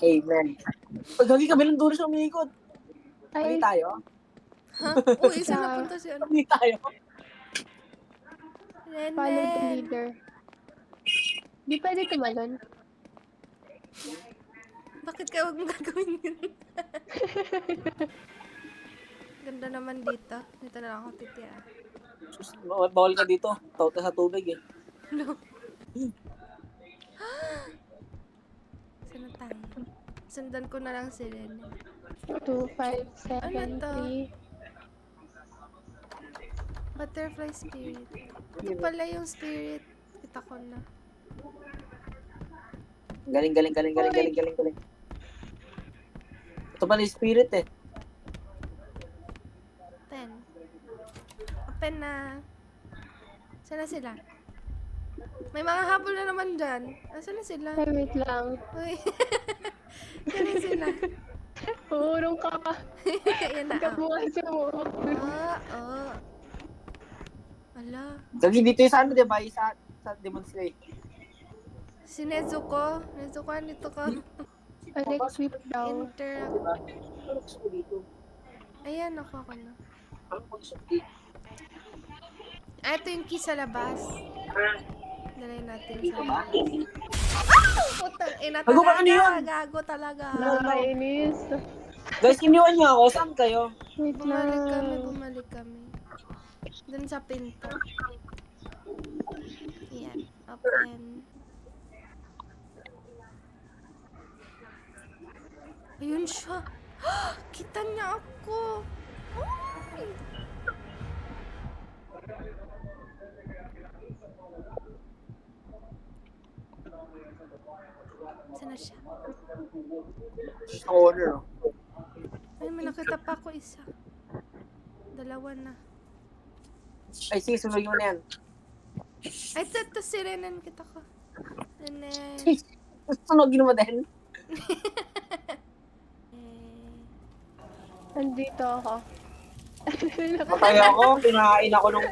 Amen. Pag hagi kami ng dulo siya umiikot. Mali Ay, tayo? Ha? Uy, isa na punta si ano? Mali tayo? follow the Renen. leader. Di pwede tumalon. Bakit kaya huwag mo gagawin yun? Ganda naman dito. Dito na lang ako titira. Sus, bawal ka dito. Tawag ka sa tubig eh. No. Saan na tayo? Sundan ko na lang si Renen. 2, 5, Ano 7, to? 3. Butterfly spirit. Ito pala yung spirit. Kita ko na. Galing. Ito pala yung spirit eh. 10. Open na. Saan na sila? May mga habol na naman dyan. Saan na sila? Ay, wait lang. Uy. Saan na sila? Urong ka ka. Ayan na. Kabukas mo. Oo. Ala. Gagi dito yung sa ano, diba? Yung sa Demon Slayer. Si Nezuko. Nezuko, nito ka. Electric daw. Interact. Diba? Ano gusto ko dito? Ayan, ako na. Ano ko gusto ko dito? Ito yung key sa labas. Dalay natin Dito sa ba? Putang ina Gago ba, ano talaga. yun? Gago talaga. Nakakainis. Guys, iniwan niyo ako. Saan kayo? Wait Bumalik kami. Dun sa pinto. Yan. Open. Ayun siya. Kita niya ako. Ay! Saan na siya? Sa corner. Ay, may nakita pa ako isa. Dalawa na. Ay, sige, sunod mo na yan. Ay, ito si Renen. Kita ko. Renen. Sunogin mo din. Nandito ako. Patay ako, kinain ako nung...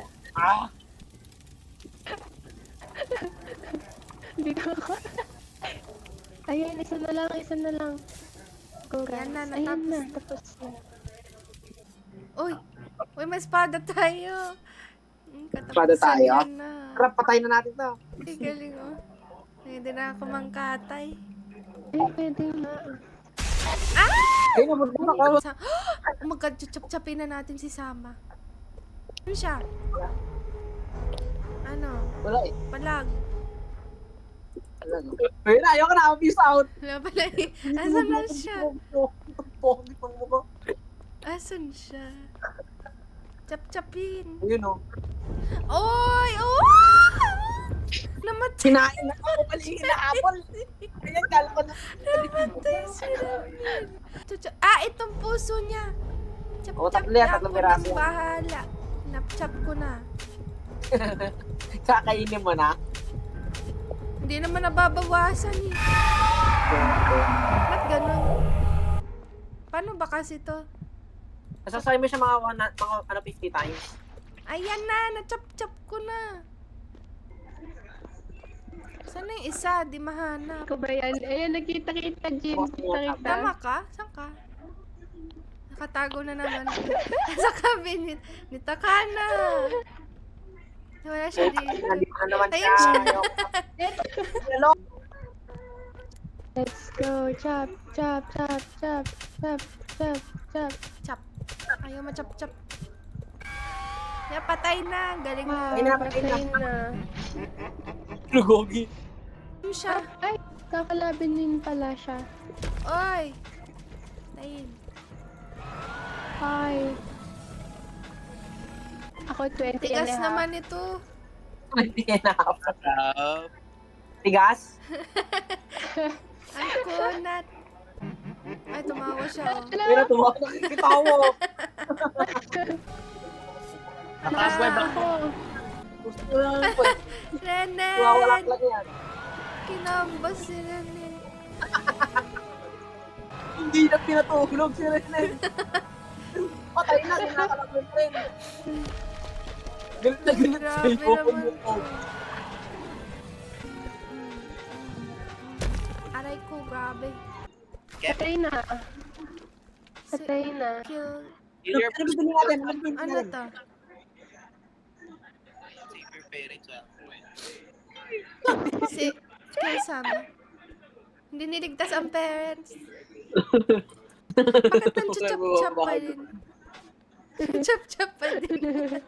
Dito ako. Ayan, isa na lang. Go, guys. Ayan na, Ayan na, natapos tapos na. Uy! Uy, may espada tayo. Espada tayo? Katapusan na. Crap, patay na natin to. Ay, galing oh. Pwede na ako mangkatay. Ay, pwede nga. Ay, napunta na ako. Oh my God, chap-chapin na natin si Sama. Ano siya? Ano? Wala eh. Palag. Wala, no? Pero na, ayoko na. Peace out. Wala pala eh. Asan na siya? Pogi pang mukha. Asan siya? Chap-chapin. Ayun o. Oy! Oh! Namatay. Kinain na ako. Mali hinahabol. Ayan, kala ko na. Namatay si Ramin. Itong puso niya. Oo, Chap-chap tatlo yan, niya tatlong ako piraso ng yan. bahala. Napchap ko na. Kakainin mo na. Hindi naman nababawasan eh. Ba't ganun? Paano ba kasi to? Nasasay mo siya mga 50 times. Ayan na, na-chop-chop ko na. Saan na yung isa? Di mahanap. Ikaw ba yan? Ayan, nakita-kita, Jin. Kita-kita. Tama ka? Saan ka? Nakatago na naman. Sa cabinet. Dito ka na. Wala siya dito. Nandito na naman Ayun siya. siya. Hello? Let's go. Chop, chop, chop, chop, chop, chop, chop. Chop. Ayaw ma-chop-chop. Yeah, patay na. Galing Wow, na. Patay na. patay na. Lugogi. Ano siya? Ay, kakalabin din pala siya. Oy! Tayin. Hi. Ako 20 and Tigas a half. naman ito. Hindi na ako. Tigas? Ang kunat. Ay, tumawa siya oh. Pero tumawa nakikita mo. Nakasweb ako. Gusto ko lang po. Renen! Tuwawalak lang yan. Kinambas si Renen. Hindi na pinatulog si Renen. Patay na, sinakalak mo friend. Galit na galit Grabe sa'yo. naman to. Aray ko, grabe. Patay na. Patay na. Kill... Kill your Ano bibili natin? Ano bibili Ano natin? to? Save your parents. Si... Kill Sama. Hindi niligtas ang parents. Bakit nang chap-chap pa din? Chap-chap pa din.